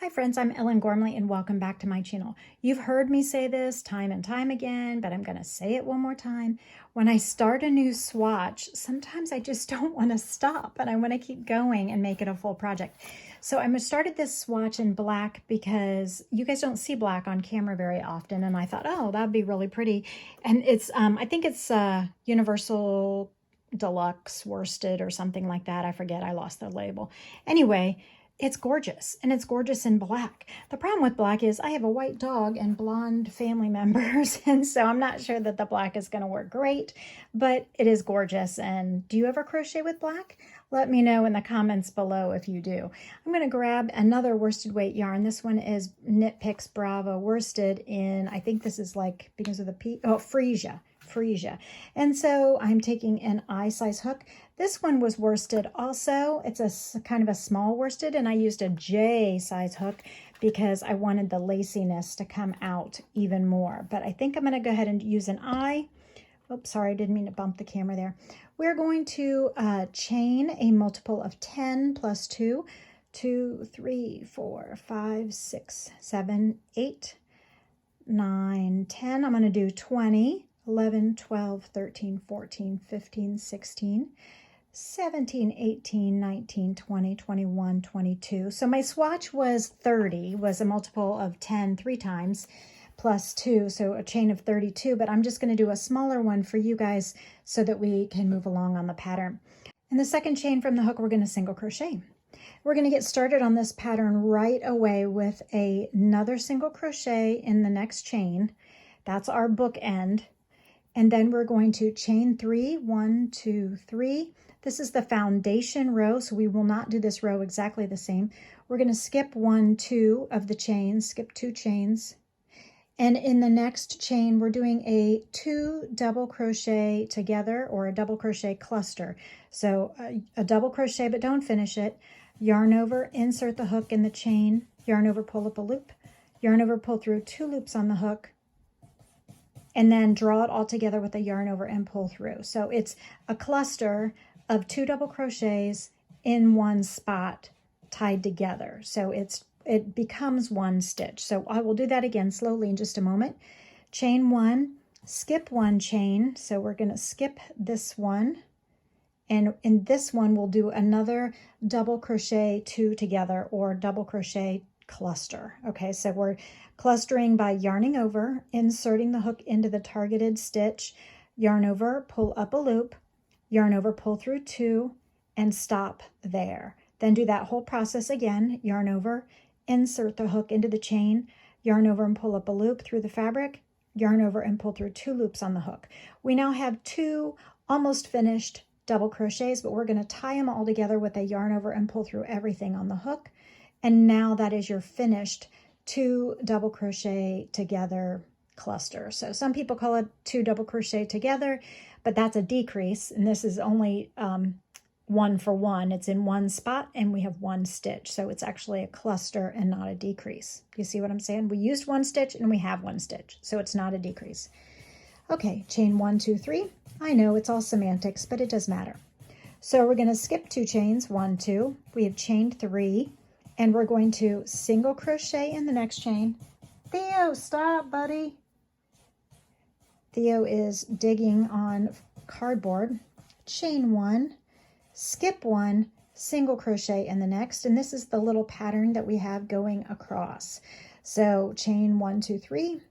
Hi friends, I'm Ellen Gormley and welcome back to my channel. You've heard me say this time and time again, but I'm going to say it one more time. When I start a new swatch, sometimes I just don't want to stop and I want to keep going and make it a full project. So I started this swatch in black because you guys don't see black on camera very often, and I thought, oh, that'd be really pretty. And it's I think it's Universal Deluxe Worsted or something like that. I forget, I lost the label. Anyway, it's gorgeous, and it's gorgeous in black. The problem with black is I have a white dog and blonde family members, and so I'm not sure that the black is going to work great, but it is gorgeous. And do you ever crochet with black? Let me know in the comments below if you do. I'm going to grab another worsted weight yarn. This one is Knit Picks Bravo worsted in, I think this is like, because of the P, oh, Freesia. And so I'm taking an I size hook. This one was worsted also. It's a kind of a small worsted, and I used a J size hook because I wanted the laciness to come out even more. But I think I'm going to go ahead and use an I. Oops, sorry, I didn't mean to bump the camera there. We're going to chain a multiple of 10 plus 2, 2, 3, 4, 5, 6, 7, 8, 9, 10. I'm going to do 20. 11, 12, 13, 14, 15, 16, 17, 18, 19, 20, 21, 22. So my swatch was 30, was a multiple of 10 3 times plus 2, so a chain of 32, but I'm just going to do a smaller one for you guys so that we can move along on the pattern. In the second chain from the hook, we're going to single crochet. We're going to get started on this pattern right away with another single crochet in the next chain. That's our bookend. And then we're going to chain 3, 1, 2, 3. This is the foundation row, so we will not do this row exactly the same. We're going to skip 1, 2 of the chains, skip 2 chains. And in the next chain, we're doing a 2 double crochet together, or a double crochet cluster. So a double crochet, but don't finish it. Yarn over, insert the hook in the chain, yarn over, pull up a loop, yarn over, pull through 2 loops on the hook, and then draw it all together with a yarn over and pull through. So it's a cluster of 2 double crochets in one spot tied together. So it becomes one stitch. So I will do that again slowly in just a moment. Chain 1, skip 1 chain. So we're going to skip this one. And in this one, we'll do another double crochet 2 together, or double crochet cluster. Okay, so we're clustering by yarning over, inserting the hook into the targeted stitch, yarn over, pull up a loop, yarn over, pull through 2, and stop there. Then do that whole process again, yarn over, insert the hook into the chain, yarn over and pull up a loop through the fabric, yarn over and pull through 2 loops on the hook. We now have 2 almost finished double crochets, but we're going to tie them all together with a yarn over and pull through everything on the hook. And now that is your finished 2 double crochet together cluster. So some people call it 2 double crochet together, but that's a decrease. And this is only 1 for 1. It's in one spot and we have 1 stitch. So it's actually a cluster and not a decrease. You see what I'm saying? We used 1 stitch and we have 1 stitch. So it's not a decrease. Okay, chain 1, 2, 3. I know it's all semantics, but it does matter. So we're going to skip 2 chains, 1, 2. We have chained 3. And we're going to single crochet in the next chain. Theo, stop, buddy. Theo is digging on cardboard. Chain 1, skip 1, single crochet in the next. And this is the little pattern that we have going across. So chain 1, 2, 3,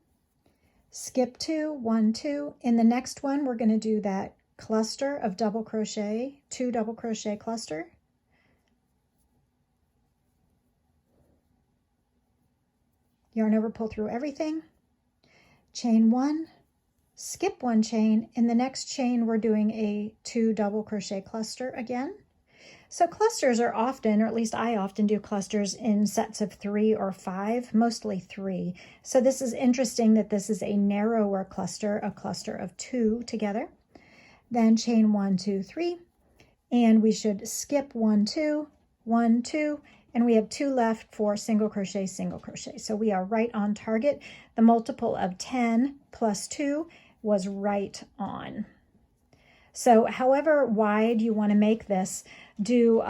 skip 2, 1, 2. In the next one, we're going to do that cluster of double crochet, 2 double crochet cluster. Yarn over, pull through everything, chain 1, skip 1 chain. In the next chain, we're doing a 2 double crochet cluster again. So clusters are often, or at least I often do clusters in sets of 3 or 5, mostly 3. So this is interesting that this is a narrower cluster, a cluster of 2 together. Then chain 1, 2, 3, and we should skip 1, 2, 1, 2, and we have 2 left for single crochet, single crochet. So we are right on target. The multiple of 10 plus 2 was right on. So however wide you want to make this, do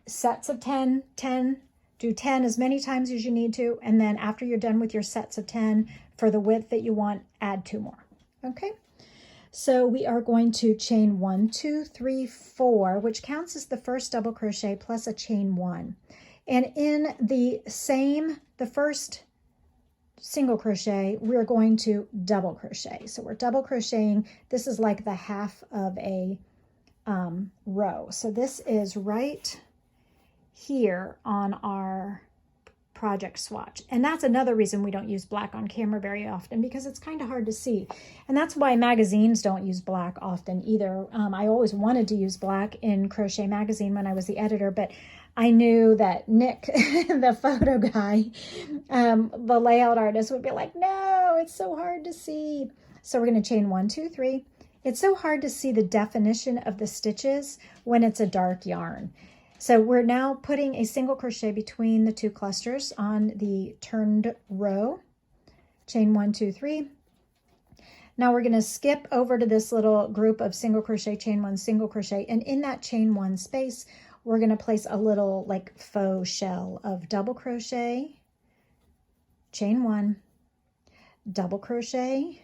sets of 10, 10, Do 10 as many times as you need to, and then after you're done with your sets of 10, for the width that you want, add 2 more. Okay, so we are going to chain 1, 2, 3, 4, which counts as the first double crochet plus a chain 1. And in the first single crochet, we're going to double crochet. So we're double crocheting. This is like the half of a row. So this is right here on our project swatch. And that's another reason we don't use black on camera very often, because it's kind of hard to see. And that's why magazines don't use black often either. I always wanted to use black in Crochet Magazine when I was the editor, but I knew that Nick, the photo guy, the layout artist, would be like, no, it's so hard to see. So we're going to chain 1, 2, 3. It's so hard to see the definition of the stitches when it's a dark yarn. So we're now putting a single crochet between the 2 clusters on the turned row. Chain 1, 2, 3. Now we're going to skip over to this little group of single crochet, chain 1, single crochet, and in that chain 1 space, we're going to place a little like faux shell of double crochet, chain 1, double crochet,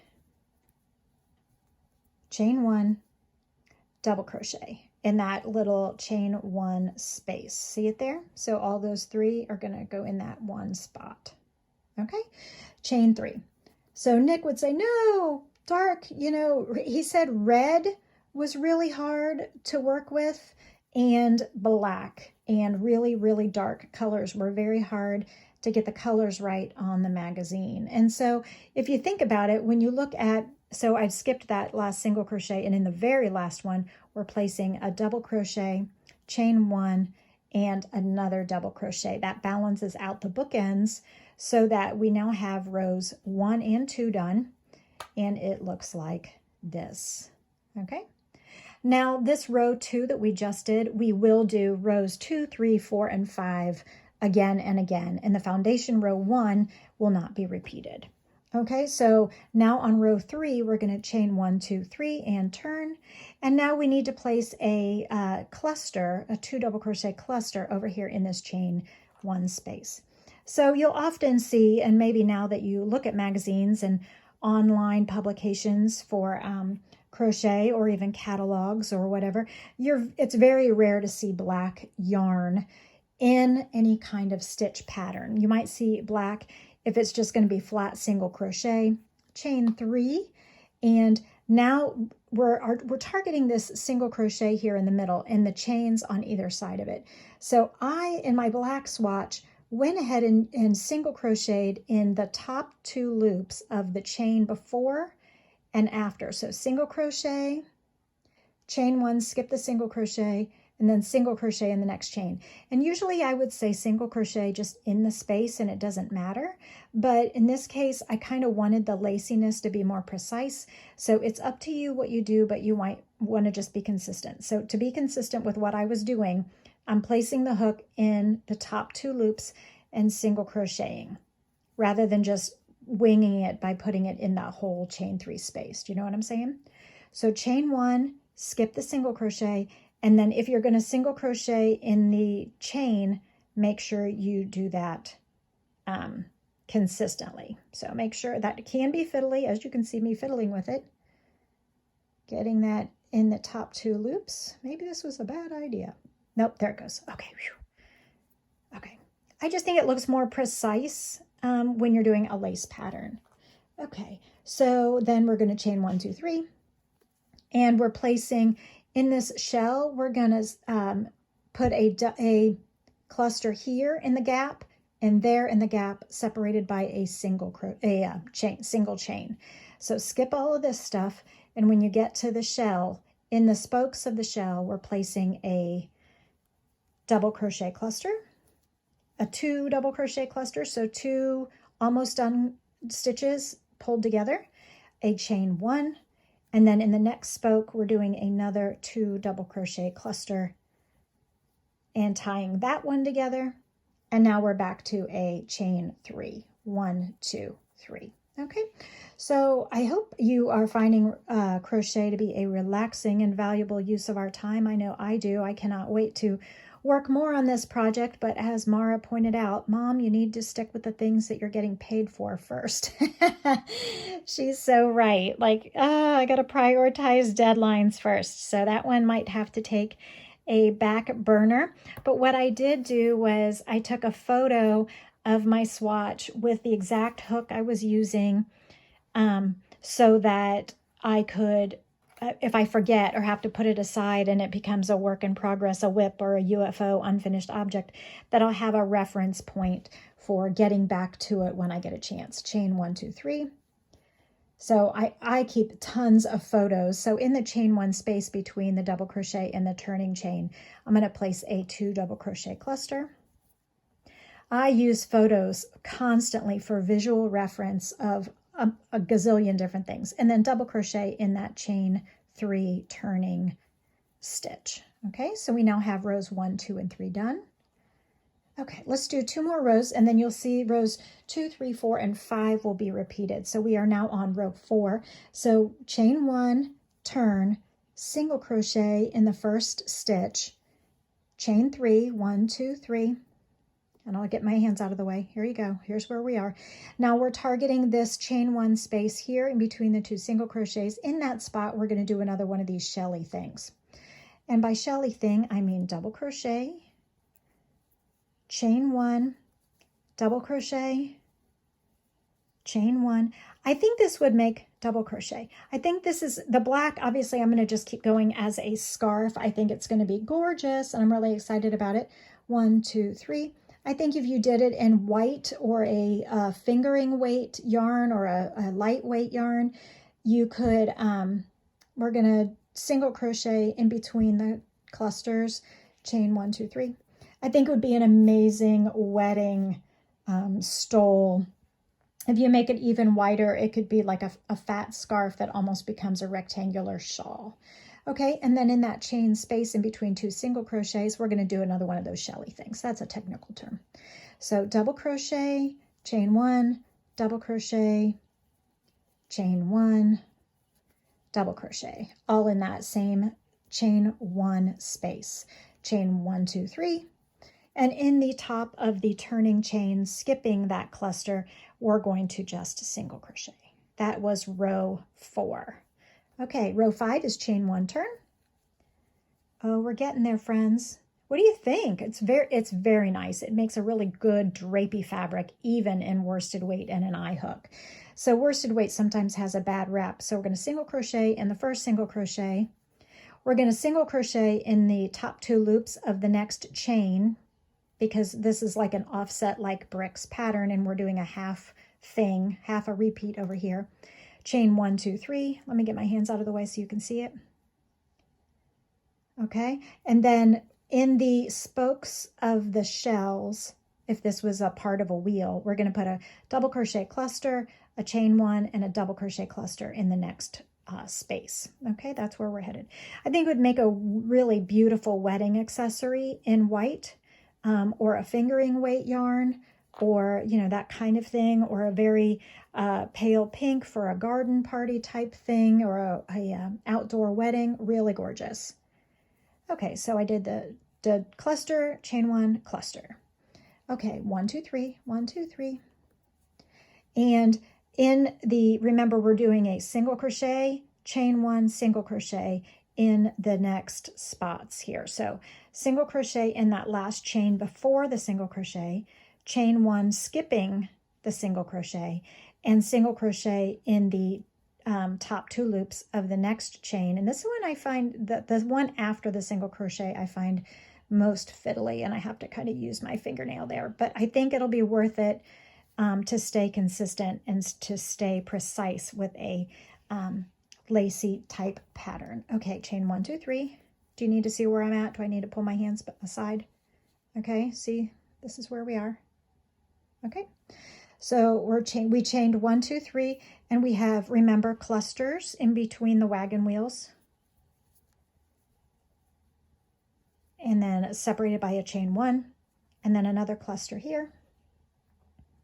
chain 1, double crochet in that little chain 1 space. See it there? So all those 3 are going to go in that one spot. Okay, chain 3. So Nick would say, no, dark, you know, he said red was really hard to work with, and black and really, really dark colors were very hard to get the colors right on the magazine. And so if you think about it, when you look at, so I've skipped that last single crochet, and in the very last one, we're placing a double crochet, chain 1, and another double crochet. That balances out the bookends so that we now have rows 1 and 2 done, and it looks like this. Okay. Now this row 2 that we just did, we will do rows 2, 3, 4, and 5 again and again, and the foundation row 1 will not be repeated. Okay, so now on row 3, we're going to chain 1, 2, 3 and turn. And now we need to place a cluster, a 2 double crochet cluster over here in this chain 1 space. So you'll often see, and maybe now that you look at magazines and online publications for crochet or even catalogs or whatever, it's very rare to see black yarn in any kind of stitch pattern. You might see black if it's just going to be flat single crochet, chain 3, and now we're targeting this single crochet here in the middle and the chains on either side of it. So I, in my black swatch, went ahead and single crocheted in the top 2 loops of the chain before and after. So single crochet, chain 1, skip the single crochet, and then single crochet in the next chain. And usually I would say single crochet just in the space and it doesn't matter. But in this case, I kind of wanted the laciness to be more precise. So it's up to you what you do, but you might want to just be consistent. So to be consistent with what I was doing, I'm placing the hook in the top 2 loops and single crocheting rather than just winging it by putting it in that whole chain 3 space. Do you know what I'm saying? So chain 1, skip the single crochet, and then if you're going to single crochet in the chain, make sure you do that consistently. So make sure that it can be fiddly, as you can see me fiddling with it. Getting that in the top 2 loops. Maybe this was a bad idea. Nope, there it goes. Okay. Whew. Okay. I just think it looks more precise when you're doing a lace pattern. Okay, so then we're going to chain 1, 2, 3, and we're placing in this shell, we're going to put a cluster here in the gap and there in the gap, separated by a single chain. So skip all of this stuff, and when you get to the shell, in the spokes of the shell, we're placing a double crochet cluster, a 2 double crochet cluster, so 2 almost done stitches pulled together, a chain 1, and then in the next spoke, we're doing another 2 double crochet cluster and tying that one together. And now we're back to a chain 3, 1, 2, 3. Okay, so I hope you are finding crochet to be a relaxing and valuable use of our time. I know I do. I cannot wait to work more on this project, but as Mara pointed out, Mom, you need to stick with the things that you're getting paid for first. She's so right. Like, I got to prioritize deadlines first. So that one might have to take a back burner. But what I did do was I took a photo of my swatch with the exact hook I was using, so that I could, if I forget or have to put it aside and it becomes a work in progress, a whip or a UFO unfinished object, that I'll have a reference point for getting back to it when I get a chance. Chain 1, 2, 3. So I keep tons of photos. So in the chain 1 space between the double crochet and the turning chain, I'm going to place a 2 double crochet cluster. I use photos constantly for visual reference of a gazillion different things, and then double crochet in that chain 3 turning stitch. Okay, so we now have rows 1, 2, and 3 done. Okay, let's do 2 more rows, and then you'll see rows 2, 3, 4, and 5 will be repeated. So we are now on row 4. So chain 1, turn, single crochet in the first stitch, chain 3, 1, 2, 3, and I'll get my hands out of the way. Here you go. Here's where we are. Now we're targeting this chain 1 space here in between the 2 single crochets. In that spot, we're going to do another one of these shelly things. And by shelly thing, I mean double crochet, chain 1, double crochet, chain 1. I think this would make double crochet. I think this is the black. Obviously, I'm going to just keep going as a scarf. I think it's going to be gorgeous, and I'm really excited about it. 1, 2, 3. I think if you did it in white or a fingering weight yarn or a lightweight yarn, you could, we're going to single crochet in between the clusters, chain 1, 2, 3. I think it would be an amazing wedding stole. If you make it even wider, it could be like a fat scarf that almost becomes a rectangular shawl. Okay, and then in that chain space in between 2 single crochets, we're going to do another one of those shelly things. That's a technical term. So double crochet, chain 1, double crochet, chain 1, double crochet, all in that same chain 1 space. Chain 1, 2, 3. And in the top of the turning chain, skipping that cluster, we're going to just single crochet. That was row 4. Okay, row 5 is chain 1, turn. Oh, we're getting there, friends. What do you think? It's very nice. It makes a really good drapey fabric, even in worsted weight and an eye hook. So worsted weight sometimes has a bad rep. So we're going to single crochet in the first single crochet. We're going to single crochet in the top 2 loops of the next chain, because this is like an offset like bricks pattern, and we're doing a half thing, half a repeat over here. Chain 1, 2, 3. Let me get my hands out of the way so you can see it. Okay, and then in the spokes of the shells, if this was a part of a wheel, we're going to put a double crochet cluster, a chain 1, and a double crochet cluster in the next space. Okay, that's where we're headed. I think it would make a really beautiful wedding accessory in white, or a fingering weight yarn, or, you know, that kind of thing, or a very pale pink for a garden party type thing, or a outdoor wedding. Really gorgeous. Okay, so I did the cluster, chain 1, cluster. Okay, 1, 2, 3, 1, 2, 3. And in the, remember, we're doing a single crochet, chain 1, single crochet in the next spots here. So single crochet in that last chain before the single crochet, chain 1 skipping the single crochet, and single crochet in the top 2 loops of the next chain. And this one I find that the one after the single crochet I find most fiddly, and I have to kind of use my fingernail there, but I think it'll be worth it to stay consistent and to stay precise with a lacy type pattern. Okay, chain 1, 2, 3. Do you need to see where I'm at? Do I need to pull my hands aside? Okay, see, this is where we are. Okay, so we chained 1, 2, 3, and we have, remember, clusters in between the wagon wheels, and then separated by a chain 1, and then another cluster here.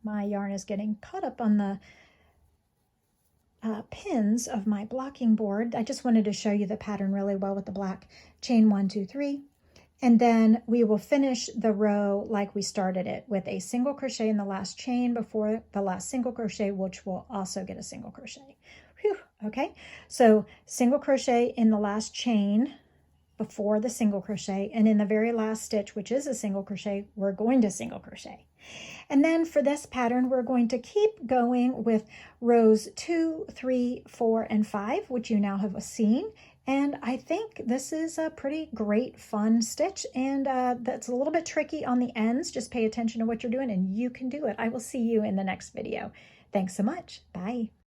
My yarn is getting caught up on the pins of my blocking board. I just wanted to show you the pattern really well with the black. Chain 1, 2, 3. And then we will finish the row like we started it with a single crochet in the last chain before the last single crochet, which will also get a single crochet. Whew, okay, so single crochet in the last chain before the single crochet, and in the very last stitch, which is a single crochet, we're going to single crochet. And then for this pattern, we're going to keep going with rows 2, 3, 4, and 5, which you now have seen. And I think this is a pretty great fun stitch, and that's a little bit tricky on the ends. Just pay attention to what you're doing and you can do it. I will see you in the next video. Thanks so much. Bye.